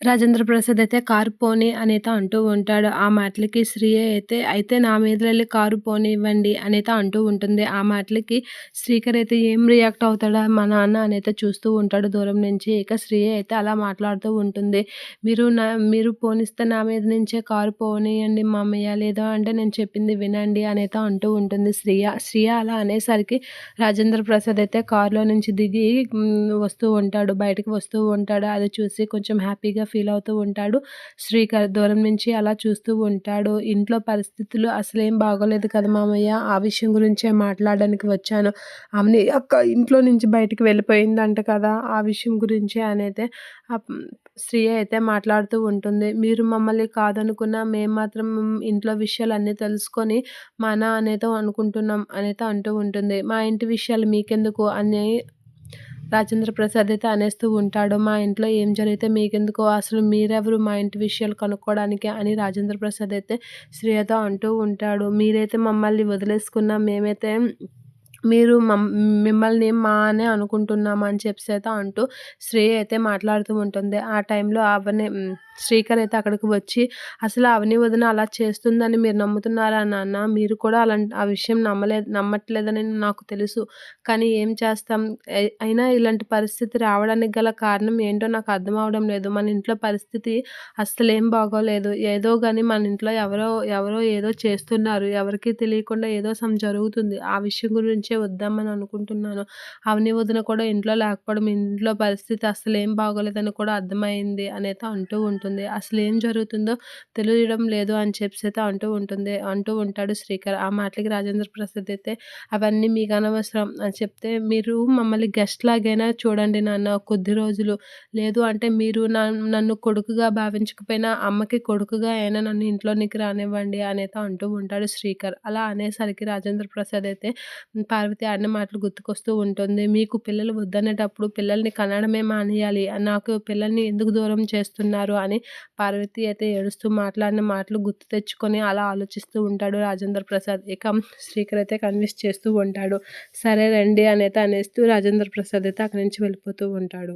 రాజేంద్ర ప్రసాద్ అయితే కారు పోనీ అనైతే అంటూ ఉంటాడు. ఆ మాటలకి శ్రియ అయితే నా మీదలెళ్ళి కారు పోనివ్వండి అనైతే అంటూ ఉంటుంది. ఆ మాటలకి శ్రీకర్ అయితే ఏం రియాక్ట్ అవుతాడా మా నాన్న అనైతే చూస్తూ ఉంటాడు దూరం నుంచి. ఇక శ్రియ అయితే అలా మాట్లాడుతూ ఉంటుంది. మీరు పోనిస్తే నా మీద నుంచే కారు పోనీయండి మామయ్య. లేదు అంటే నేను చెప్పింది వినండి అనైతే అంటూ ఉంటుంది శ్రియ. శ్రియ అలా అనేసరికి రాజేంద్ర ప్రసాద్ అయితే కారులో నుంచి దిగి వస్తూ ఉంటాడు. బయటకి వస్తూ ఉంటాడు. అది చూసి కొంచెం హ్యాపీగా ఫీల్ అవుతూ ఉంటాడు. శ్రీకర్ దూరం నుంచి అలా చూస్తూ ఉంటాడు. ఇంట్లో పరిస్థితులు అసలేం బాగోలేదు కదా మామయ్య! ఆ విషయం గురించే మాట్లాడడానికి వచ్చాను. అవని అక్క ఇంట్లో నుంచి బయటికి వెళ్ళిపోయిందంట కదా! ఆ విషయం గురించే అనైతే శ్రియ అయితే మాట్లాడుతూ ఉంటుంది. మీరు మమ్మల్ని కాదనుకున్నా మేము మాత్రం ఇంట్లో విషయాలన్నీ తెలుసుకొని అనేదో అనుకుంటున్నాం అనైతే అంటూ ఉంటుంది. మా ఇంటి విషయాలు మీకెందుకు అని రాజేంద్ర ప్రసాద్ అయితే అనేస్తూ ఉంటాడు. మా ఇంట్లో ఏం జరిగితే మీకెందుకు? అసలు మీరెవరు మా ఇంటి విషయాలు కనుక్కోవడానికి అని రాజేంద్ర ప్రసాద్ అయితే శ్రియతో అంటూ ఉంటాడు. మీరైతే మమ్మల్ని వదిలేసుకున్నా మేమైతే మీరు మిమ్మల్ని మా అనే అనుకుంటున్నాము అని చెప్పేసి అంటూ శ్రేయ అయితే మాట్లాడుతూ ఉంటుంది. ఆ టైంలో శ్రీకర్ అయితే అక్కడికి వచ్చి అసలు అవని వదిన అలా చేస్తుందని మీరు నమ్ముతున్నారా నాన్న? మీరు కూడా ఆ విషయం నమ్మట్లేదని నాకు తెలుసు. కానీ ఏం చేస్తాం? అయినా ఇలాంటి పరిస్థితి రావడానికి గల కారణం ఏంటో నాకు అర్థం అవ్వడం లేదు. మన ఇంట్లో పరిస్థితి అస్సలేం బాగోలేదు. ఏదో గాని మన ఇంట్లో ఎవరో ఏదో చేస్తున్నారు. ఎవరికీ తెలియకుండా ఏదో జరుగుతుంది. ఆ విషయం గురించే వద్దామని అనుకుంటున్నాను. అవని వదిన కూడా ఇంట్లో లేకపోవడం, ఇంట్లో పరిస్థితి అస్సలేం బాగోలేదని కూడా అర్థమైంది అనైతే అంటూ ఉంటుంది. అసలేం జరుగుతుందో తెలియడం లేదు అని చెప్పేసైతే అంటూ ఉంటాడు శ్రీకర్. ఆ మాటలకి రాజేంద్ర ప్రసాద్ అయితే అవన్నీ మీకు అనవసరం అని చెప్తే, మీరు మమ్మల్ని గెస్ట్ లాగైనా చూడండి నాన్న కొద్ది రోజులు. లేదు అంటే మీరు నన్ను కొడుకుగా భావించకపోయినా అమ్మకి కొడుకుగా అయినా నన్ను ఇంట్లోనికి రానివ్వండి అనైతే అంటూ ఉంటాడు శ్రీకర్. అలా అనేసరికి రాజేంద్ర ప్రసాద్ అయితే పార్వతి ఆడిన మాటలు గుర్తుకొస్తూ ఉంటుంది. మీకు పిల్లలు వద్దనేటప్పుడు పిల్లల్ని కనడమే మానేయాలి. నాకు పిల్లల్ని ఎందుకు దూరం చేస్తున్నారు అని పార్వతి అయితే ఏడుస్తూ మాట్లాడిన మాటలు గుర్తు తెచ్చుకొని అలా ఆలోచిస్తూ ఉంటాడు రాజేంద్ర ప్రసాద్. ఇక శ్రీకర్ అయితే కన్విన్స్ చేస్తూ ఉంటాడు. సరే రండి అనైతే అనేస్తూ రాజేంద్ర ప్రసాద్ అయితే అక్కడి నుంచి వెళ్ళిపోతూ ఉంటాడు.